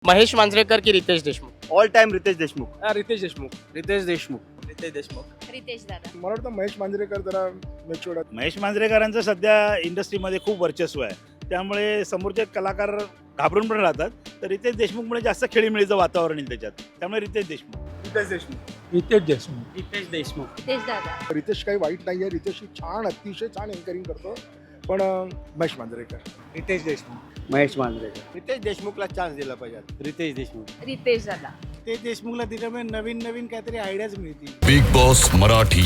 महेश मांजरेकर की Riteish Deshmukh? All time Riteish Deshmukh. Riteish Deshmukh. Riteish Deshmukh. Riteish Deshmukh. Riteish दादा. मला वाटतं महेश मांजरेकर जरा मेच्युअर्ड आहेत. महेश मांजरेकरांचं सध्या इंडस्ट्रीमध्ये खूप वर्चस्व आहे, त्यामुळे समोरचे कलाकार घाबरून पण राहतात. तर रितेश देशमुखमुळे जास्त खेळीमेळीचं वातावरण येईल त्याच्यात, त्यामुळे रितेश देशमुख. रितेश देशमुख. रितेश देशमुख. रितेश देशमुख. रितेश दादा. रितेश काही वाईट नाही आहे. रितेश छान, अतिशय छान एंकरिंग करतो. पण महेश मांजरेकर. रितेश देशमुख. महेश मांजरेकर. रितेश देशमुखला चान्स दिला पाहिजे. रितेश देशमुख. रितेश दादा. रितेश देशमुखला दिल्यामुळे नवीन नवीन काहीतरी आयडियाज मिळतील. बिग बॉस मराठी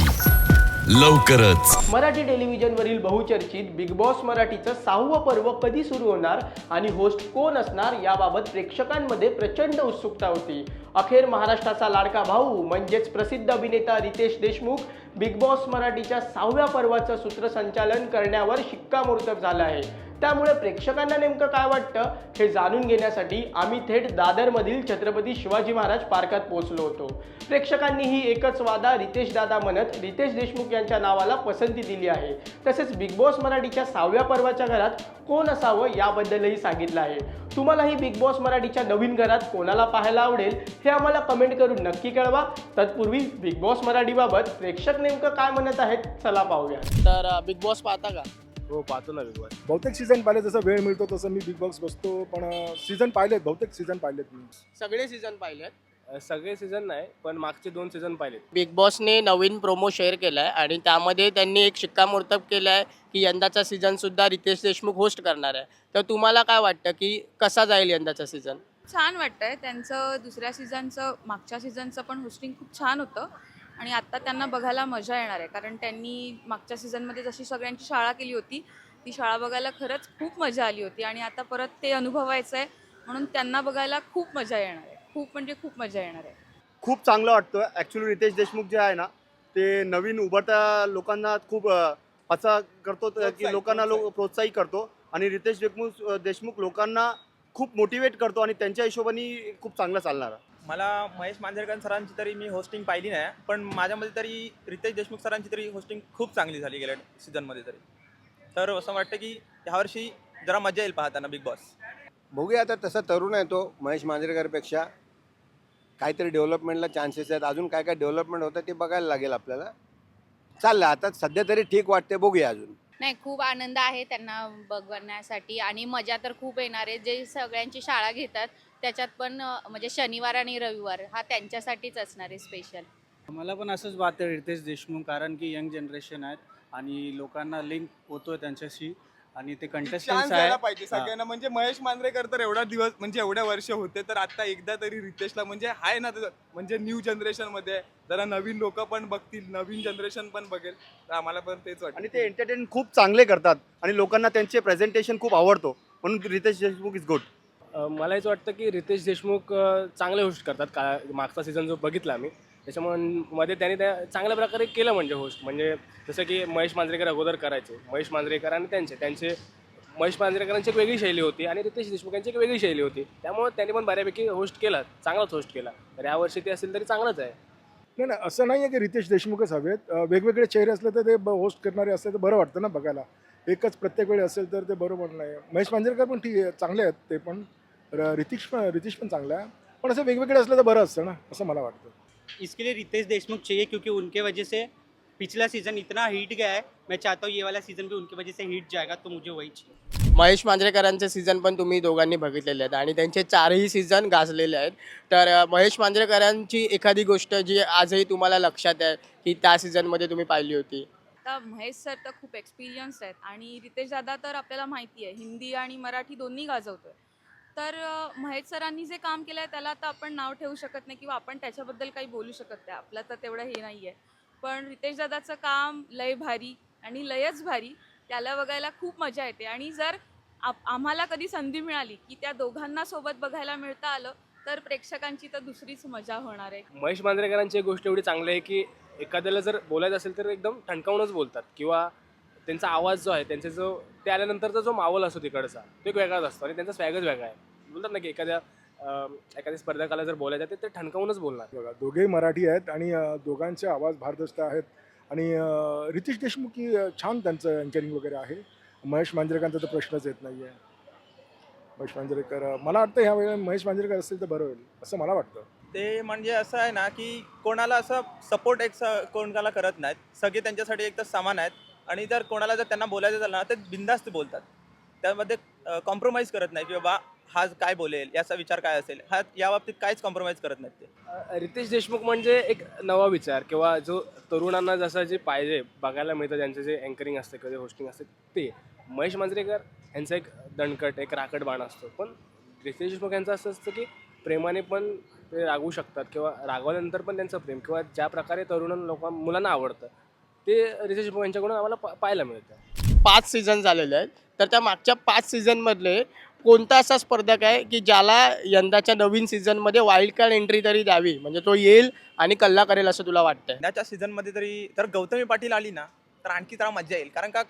लवकरच. मराठी टेलिव्हिजनवरील बहुचर्चित बिग बॉस मराठीचं 6वं पर्व कधी सुरू होणार आणि होस्ट कोण असणार याबाबत प्रेक्षकांमध्ये प्रचंड उत्सुकता होती. अखेर महाराष्ट्राचा लाडका भाऊ म्हणजेच प्रसिद्ध अभिनेता रितेश देशमुख बिग बॉस मराठीच्या 6व्या पर्वाचं सूत्रसंचालन करण्यावर शिक्कामोर्तब झालं आहे. त्यामुळे प्रेक्षकांना नेमकं काय वाटतं हे जाणून घेण्यासाठी आम्ही थेट दादरमधील छत्रपती शिवाजी महाराज पार्कात पोहोचलो होतो. प्रेक्षकांनीही एकच वादा रितेश दादा म्हणत रितेश देशमुख यांच्या नावाला पसंती दिली आहे. तसेच बिग बॉस मराठीच्या 6व्या पर्वाच्या घरात कोण असावं याबद्दलही सांगितलं आहे. तुम्हालाही बिग बॉस मराठीच्या नवीन घरात कोणाला पाहायला आवडेल हे आम्हाला कमेंट करून नक्की कळवा. तत्पूर्वी बिग बॉस मराठीबाबत प्रेक्षक नेमकं काय म्हणत आहेत चला पाहूया. तर बिग बॉस पाहता का? हो, पाहतो ना बिग बॉस. बहुतेक सीझन पाहिले, जसं वेळ मिळतो तसं मी बिग बॉस बसतो. पण सीझन पाहिलेत, बहुतेक सीझन पाहिलेत मी. सगळे सीझन पाहिलेत? सगळे सीझन नाही, पण मागचे 2 सीझन पाहिलेत. बिग बॉसने नवीन प्रोमो शेअर केलाय आणि त्यामध्ये त्यांनी एक शिक्कामोर्तब केलाय की यंदाचा सीझन सुद्धा रितेश देशमुख होस्ट करणार आहे. तर तुम्हाला काय वाटतं की कसा जाईल यंदाचा सीझन? छान वाटतंय त्यांचं दुसऱ्या सीझनचं, मागच्या सीझनचं पण होस्टिंग खूप छान होतं आणि आता त्यांना बघायला मजा येणार आहे. कारण त्यांनी मागच्या सीझनमध्ये जशी सगळ्यांची शाळा केली होती ती शाळा बघायला खरंच खूप मजा आली होती आणि आता परत ते अनुभवायचं आहे म्हणून त्यांना बघायला खूप मजा येणार आहे. खूप म्हणजे खूप मजा येणार आहे. खूप चांगलं वाटतं. ॲक्च्युली रितेश देशमुख जे आहे ना, ते नवीन उभरत्या लोकांना खूप असा करतो की लोकांना प्रोत्साहित करतो. आणि रितेश देशमुख लोकांना खूप मोटिवेट करतो आणि त्यांच्या हिशोबाने खूप चांगलं चालणार. मला महेश मांजरेकर सरांची तरी मी होस्टिंग पाहिली नाही, पण माझ्यामध्ये तरी रितेश देशमुख सरांची तरी होस्टिंग खूप चांगली झाली गेल्या सीझनमध्ये तरी. तर असं वाटतं की ह्यावर्षी जरा मजा येईल पाहताना बिग बॉस. बघूया आता. तसा तरुण आहे तो महेश मांजरेकरपेक्षा. काहीतरी डेव्हलपमेंटला चान्सेस आहेत. अजून काय काय डेव्हलपमेंट होतं ते बघायला लागेल आपल्याला. चाललं आता सध्या तरी ठीक वाटते. बघूया अजून. नाही, खूप आनंद आहे त्यांना बघण्यासाठी आणि मजा तर खूप येणार आहे. जे सगळ्यांची शाळा घेतात त्याच्यात पण म्हणजे शनिवार आणि रविवार हा त्यांच्यासाठीच असणार आहे स्पेशल. मला पण असंच वाटतं रितेश देशमुख, कारण की यंग जनरेशन आहेत आणि लोकांना लिंक होतोय त्यांच्याशी आणि ते कंटेस्टंट्स आहे पाहिजे सगळ्यांना. म्हणजे महेश मांजरेकर तर एवढा दिवस म्हणजे एवढ्या वर्ष होते, तर आता एकदा तरी रितेशला म्हणजे आहे ना, म्हणजे न्यू जनरेशनमध्ये जरा नवीन लोक पण बघतील, नवीन जनरेशन पण बघेल. तर आम्हाला पण तेच वाटतं. आणि ते एंटरटेन खूप चांगले करतात आणि लोकांना त्यांचे प्रेझेंटेशन खूप आवडतो, म्हणून रितेश देशमुख इज गुड. मला हेच वाटतं की रितेश देशमुख चांगले होस्ट करतात. का मागचा सीझन जो बघितला मी त्याच्यामुळे मध्ये त्यांनी त्या चांगल्या प्रकारे केलं म्हणजे होस्ट. म्हणजे जसं की महेश मांजरेकर अगोदर करायचे, महेश मांजरेकर आणि त्यांचे महेश मांजरेकरांची एक वेगळी शैली होती आणि रितेश देशमुख यांची एक वेगळी शैली होती. त्यामुळे त्यांनी पण बऱ्यापैकी होस्ट केला, चांगलाच होस्ट केला. तर यावर्षी ते असेल तरी चांगलंच आहे. नाही नाही, असं नाही आहे की रितेश देशमुखच हवेत. वेगवेगळे चेहरे असले तर ते होस्ट करणारे असले तर बरं वाटतं ना बघायला. एकच प्रत्येक वेळी असेल तर ते बरोबर नाही. महेश मांजरेकर पण ठीक आहे, चांगले आहेत ते पण. रितेश पण चांगला आहे. पण असं वेगवेगळे असलं तर बरं असतं ना, असं मला वाटतं. इसके लिए रितेश देशमुख चाहिए क्योंकि उनके वजह से पिछला सीजन इतना हिट गया है. मैं चाहता हूँ ये वाला सीजन भी उनकी वजह से हिट जाएगा, तो मुझे वही चाहिए. महेश मांजरेकरांचे सीझन पण तुम्ही दोघांनी बघितलेले आहेत आणि त्यांचे 4ही सीझन गाजलेले आहेत. तर महेश मांजरेकरांची एखादी गोष्ट जी आजही तुम्हाला लक्षात आहे की त्या सीझनमध्ये तुम्ही पाहिली होती? आता महेश सर तर खूप एक्सपिरियन्स आहेत आणि रितेश दादा तर आपल्याला माहिती आहे हिंदी आणि मराठी दोन्ही गाजवतोय. तर महेश सरांनी जे काम केलं आहे त्याला आता आपण नाव ठेवू शकत नाही किंवा आपण त्याच्याबद्दल काही बोलू शकत नाही. आपलं तर तेवढं हे नाही आहे. पण रितेश दादाचं काम लय भारी आणि लयच भारी. त्याला बघायला खूप मजा येते आणि जर आम्हाला कधी संधी मिळाली की त्या दोघांना सोबत बघायला मिळता आलं तर प्रेक्षकांची तर दुसरीच मजा होणार आहे. महेश मांजरेकरांची एक गोष्ट एवढी चांगली आहे की एखाद्याला जर बोलायचं असेल तर एकदम ठणकावूनच बोलतात किंवा त्यांचा आवाज जो आहे, त्यांचा जो ते आल्यानंतरचा जो माहोल असतो तिकडचा तो एक वेगळाच असतो आणि त्यांचा स्वॅगच वेगळा आहे. बोलतात ना की एखाद्या स्पर्धकाला जर बोलायचं ते ठणकावूनच बोलणार. बघा, दोघेही मराठी आहेत आणि दोघांचे आवाज भारदस्त आहेत. आणि रितेश देशमुख की छान त्यांचं अँकरिंग वगैरे आहे. महेश मांजरेकरांचा तर प्रश्नच येत नाही आहे. महेश मांजरेकर मला वाटतं ह्या वेळेला महेश मांजरेकर असेल तर बरं होईल असं मला वाटतं. ते म्हणजे असं आहे ना की कोणाला असं सपोर्ट कोणाला करत नाहीत, सगळे त्यांच्यासाठी एक तर समान आहेत. आणि जर कोणाला जर त्यांना बोलायचं झालं ना ते बिनधास्त बोलतात, त्यामध्ये कॉम्प्रोमाइज करत नाही की बाबा हा काय बोलेल याचा विचार काय असेल, हा या बाबतीत काहीच कॉम्प्रोमाइज करत नाहीत ते. रितेश देशमुख म्हणजे एक नवा विचार किंवा जो तरुणांना जसं जे पाहिजे बघायला मिळतं, ज्यांचं जे अँकरिंग असते किंवा होस्टिंग असते ते. महेश मांजरेकर यांचा एक दणकट एक राकट बाण असतो, पण रितेश देशमुख यांचं असं असतं की प्रेमाने पण ते रागवू शकतात किंवा रागवल्यानंतर पण त्यांचं प्रेम किंवा ज्या प्रकारे मुलांना आवडतं ते रितेश देशमुख यांच्याकडून आम्हाला पाहायला मिळतं. 5 सीझन झालेले आहेत, तर त्या मागच्या 5 सीझनमधले कोणता असा स्पर्धक आहे की ज्याला यंदाच्या नवीन सीझनमध्ये वाईल्ड कार्ड एंट्री तरी द्यावी, म्हणजे तो येईल आणि कल्ला करेल असं तुला वाटतंय? यंदाच्या सीझनमध्ये तरी जर गौतमी पाटील आली ना तर आणखी जरा मजा येईल, कारण का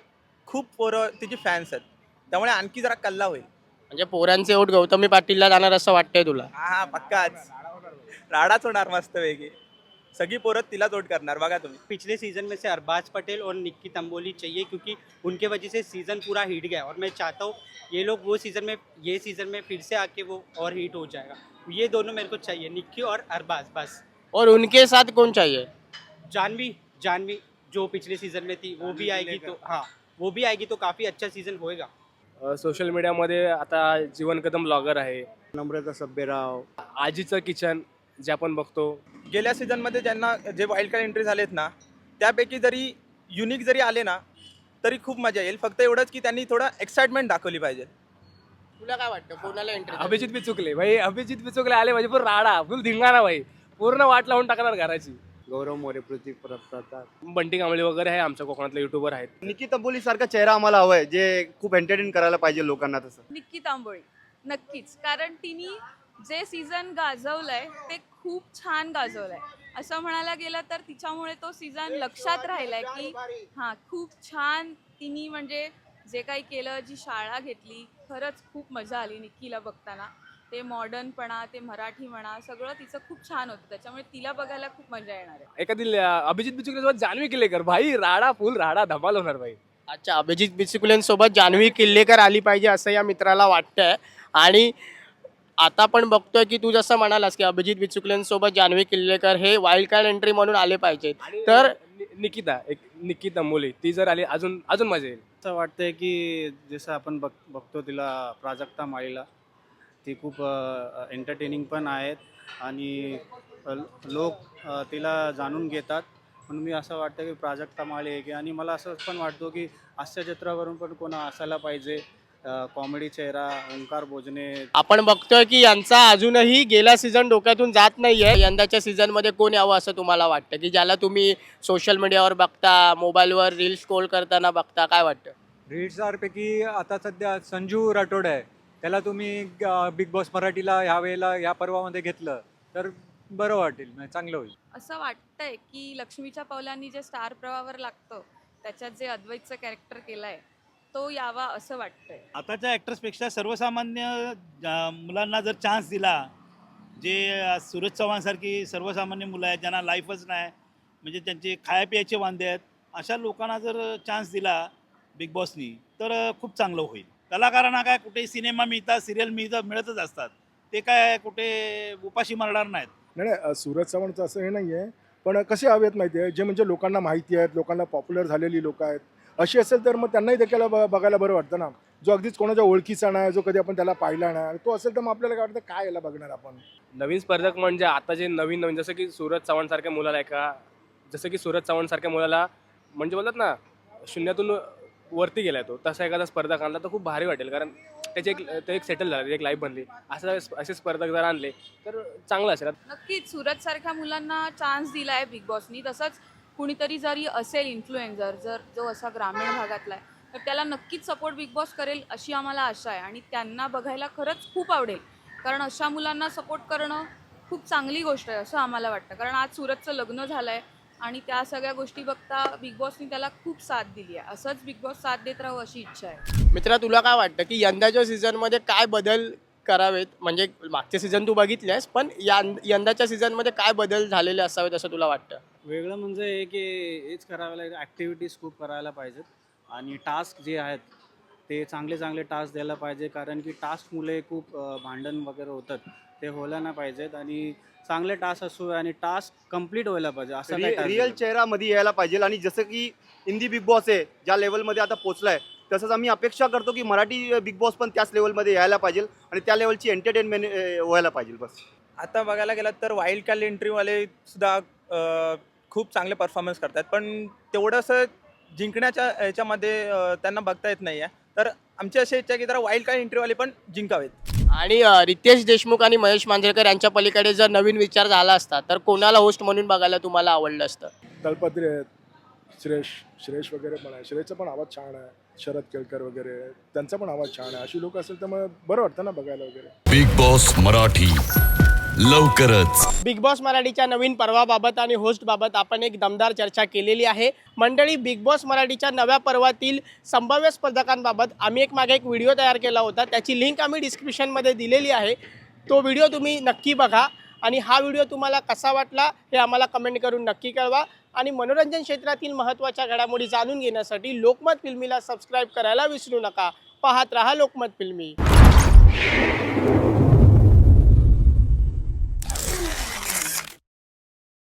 खूप पोरं तिची फॅन्स आहेत, त्यामुळे आणखी जरा कल्ला होईल. म्हणजे पोरांचे ओट गौतमी पाटीलला जाणार असं वाटतंय तुला? हा पक्काच राडाच होणार मस्त वेगळी, सगळी पोरं तिलाच वोट करणार बघा तुम्ही. पिछले सीज़न में से अरबाज पटेल और निक्की तंबोली चाहिए, क्योंकि उनके वजह से सीज़न पूरा हिट गया और मैं चाहता हूँ ये लोग वो ये सीज़न में फिर से आके वो और हिट हो जाएगा. ये दोनों मेरे को चाहिए, निक्की और अरबाज बस. और उनके साथ कौन चाहिए? जानवी जो पिछले सीज़न में थी वो भी आएगी तो हाँ वो भी आएगी तो काफ़ी अच्छा सीज़न होएगा. सोशल मीडियामध्ये आता जीवन कदम ब्लॉगर आहे, नम्रता सभ्यराव, आजीचं किचन जे आपण बघतो. गेल्या सीझनमध्ये ज्यांना जे वाईल्ड कार्ड एंट्री झालेत ना त्यापैकी जरी युनिक जरी आले ना तरी खूप मजा येईल, फक्त एवढंच की त्यांनी थोडं एक्साइटमेंट दाखवली पाहिजे. तुला काय वाटतं कोणाला एंट्री? अभिजित बिचुकले भाई, अभिजित बिचुकले आले म्हणजे पूर्ण राडा, फुल धिंगाणा भाई, पूर्ण वाट लावून टाकणार घराची. गौरव मोरे, प्रतीक प्रताप, बंटी कांबळे वगैरे आहे आमच्या कोकणातले युट्यूबर आहेत. निकी तंबोली सारखा चेहरा आम्हाला हवाय जे खूप एंटरटेन करायला पाहिजे लोकांना. तसं निक्की तांबोळी नक्कीच, कारण तिने जे सीझन गाजवलंय ते खूप छान गाजवलंय. असं म्हणायला गेलं तर तिच्यामुळे तो सीझन लक्षात राहिलाय की हां खूप छान तिने म्हणजे जे काही केलं, जी शाळा घेतली, खरंच खूप मजा आली निक्कीला बघताना. ते मॉडर्नपणा, ते मराठी म्हणा, सगळं तिचं खूप छान होतं, त्याच्यामुळे तिला बघायला खूप मजा येणार आहे. एखादी अभिजित बिचुकले सोबत जान्हवी किल्लेकर भाई, राडा फुल राडा धमाल होणार भाई. अच्छा, अभिजित बिचुकलेंसोबत जान्हवी किल्लेकर आली पाहिजे असं या मित्राला वाटतंय. आणि आता पण बघतोय की तू जसं म्हणालास की अभिजित बिचुकलेंसोबत जान्हवी किल्लेकर हे वाईल्ड कार्ड एंट्री म्हणून आले पाहिजेत, तर निक्की तंबोली ती जर आली अजून अजून मजा येईल. असं वाटतंय की जसं आपण बघतो तिला प्राजक्ता माळीला, ती खूप एंटरटेनिंग पण आहेत आणि लोक तिला जाणून घेतात, म्हणून मी असं वाटतं की प्राजक्ता माळी आहे की. आणि मला असं पण वाटतो की हास्यचित्रावरून पण कोण असायला पाहिजे, कॉमेडी चेहरा ओंकार भोजने. आपण बघतोय की यांचा अजूनही गेला सीझन डोक्यातून जात नाहीये. यंदाच्या सीझनमध्ये कोण यावं असं तुम्हाला वाटतं, की ज्याला तुम्ही सोशल मीडियावर बघता, मोबाईलवर रील्स स्क्रोल करताना बघता, काय वाटतं? रील्सपैकी आता सध्या संजू राठोड आहे, त्याला तुम्ही बिग बॉस मराठीला ह्या वेळेला ह्या पर्वामध्ये घेतलं तर बरं वाटेल, म्हणजे चांगलं होईल. असं वाटतंय की लक्ष्मीच्या पावलांनी जे स्टार प्रवाहावर लागतं त्याच्यात जे अद्वैतचं कॅरेक्टर केलंय तो यावा असं वाटतंय. आताच्या ॲक्टर्सपेक्षा सर्वसामान्य मुलांना जर चान्स दिला, जे सूरज चव्हाणसारखी सर्वसामान्य मुलं आहेत ज्यांना लाईफच नाही, म्हणजे त्यांचे खायापियाचे वांदे आहेत, अशा लोकांना जर चान्स दिला बिग बॉसनी तर खूप चांगलं होईल. कलाकारांना काय कुठे सिनेमा मिळतात, सिरियल मिळतच असतात, ते काय कुठे उपाशी मरणार नाहीत. नाही, सूरज चव्हाणचं असं हे नाही आहे, पण कसे हवेत माहिती आहे, जे म्हणजे लोकांना माहिती आहेत, लोकांना पॉप्युलर झालेली लोक आहेत, अशी असेल तर मग त्यांनाही देखील बघायला बरं वाटतं ना. जो अगदीच कोणाच्या ओळखीचा नाही, जो कधी आपण त्याला पाहिला नाही, तो असेल तर मग आपल्याला काय वाटतं काय याला बघणार आपण. नवीन स्पर्धक म्हणजे आता जे नवीन जसं की सूरज चव्हाणसारख्या मुलाला म्हणजे बोलतात ना शून्यातून वरती गेलाय तो, तसा एखादा स्पर्धक आणला तर खूप भारी वाटेल, कारण ते एक सेटल झालं, एक लाईफ बनली. असे स्पर्धक जर आणले तर चांगलं असेल. नक्कीच सूरज सारख्या मुलांना चान्स दिलाय बिग बॉसनी. तसंच कुणीतरी जरी असेल इन्फ्लुएन्सर, जर जो असा ग्रामीण भागातला आहे तर त्याला नक्कीच सपोर्ट बिग बॉस करेल अशी आम्हाला आशा आहे. आणि त्यांना बघायला खरंच खूप आवडेल, कारण अशा मुलांना सपोर्ट करणं खूप चांगली गोष्ट आहे असं आम्हाला वाटतं. कारण आज सूरजचं लग्न झालं आहे आणि त्या सगळ्या गोष्टी बघता बिग बॉसनी त्याला खूप साथ दिली आहे. असंच बिग बॉस साथ देत राहू अशी इच्छा आहे. मित्रा, तुला काय वाटतं की यंदाच्या सीझनमध्ये काय बदल करावेत? म्हणजे मागचे सीझन तू बघितलेस, पण यंदाच्या सीझनमध्ये काय बदल झालेले असावेत असं तुला वाटतं? वेगळं म्हणजे हे की हेच करायला लागेल, ॲक्टिव्हिटीज खूप करायला पाहिजेत आणि टास्क जे आहेत ते चांगले चांगले टास्क द्यायला पाहिजे, कारण की टास्कमुळे खूप भांडण वगैरे होतात, ते व्हायला नाही पाहिजेत. आणि चांगले टास्क असू आणि टास्क कंप्लीट व्हायला पाहिजे असं काही task रिअल दिलं. चेहरा मध्ये यायला पाहिजे. आणि जसं की हिंदी बिग बॉस आहे ज्या लेवलमध्ये आता पोहोचलाय, तसंच आम्ही अपेक्षा करतो की मराठी बिग बॉस पण त्याच लेवलमध्ये यायला पाहिजे आणि त्या लेवलची एंटरटेनमेंट व्हायला पाहिजे बस. आता बघायला गेलं तर वाईल्ड कार्ड एंट्रीवाले सुद्धा खूप चांगले परफॉर्मन्स करतात, पण तेवढंसं जिंकण्याच्या ह्याच्यामध्ये त्यांना बघता येत नाही आहे. तर आमची अशी इच्छा आहे की जरा वाईल्ड कार्ड एंट्रीवाले पण जिंकावेत. आणि रितेश देशमुख आणि महेश मांजरेकर यांच्या पलीकडे जर नवीन विचार झाला असता तर कोणाला होस्ट म्हणून बघायला तुम्हाला आवडलं असतं? दलपत्री आहेत, श्रेष वगैरे पण आहे. श्रेयचा पण आवाज छान आहे. शरद केळकर वगैरे त्यांचा पण आवाज छान आहे. अशी लोक असेल तर मग बरं वाटतं ना बघायला वगैरे. बिग बॉस मराठी लवकरच. बिग बॉस मराठीच्या नवीन पर्वाबाबत आणि होस्टबाबत आपण एक दमदार चर्चा केलेली आहे. मंडळी, बिग बॉस मराठीच्या नव्या पर्वातील संभाव्य स्पर्धकांबाबत आम्ही मागे एक व्हिडिओ तयार केला होता. त्याची लिंक आम्ही डिस्क्रिप्शनमध्ये दिलेली आहे. तो व्हिडिओ तुम्ही नक्की बघा. आणि हा व्हिडिओ तुम्हाला कसा वाटला हे आम्हाला कमेंट करून नक्की कळवा. आणि मनोरंजन क्षेत्रातील महत्त्वाच्या घडामोडी जाणून घेण्यासाठी लोकमत फिल्मीला सबस्क्राईब करायला विसरू नका. पाहत रहा लोकमत फिल्मी.